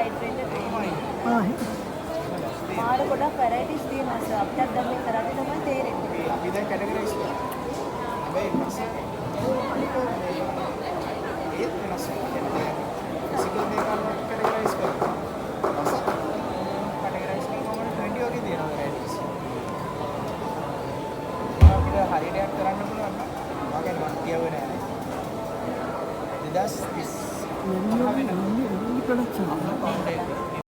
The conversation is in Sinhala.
වයිඩ් රේන්ජ් එක තියෙනවා. මාර ගොඩක් වැරයිටිස් තියෙනවා සර්. අපිට දැන් මේ කරන්නේ තමයි තේරෙන්නේ. අපි දැන් කැටගරයිස් කරනවා. හැබැයි පස්සේ අනික ඒ වෙනස් වෙනවා. ෆිසිකල් මේක කැටගරයිස් කරනවා. පස්සේ කැටගරයිස් කරනකොට 20 වගේ තියෙනවා වැරයිටිස්. අපිට හරියට යක් කරන්න පුළුවන් නම් මම මම කියවෙන්නේ නැහැ. 2030 Only production.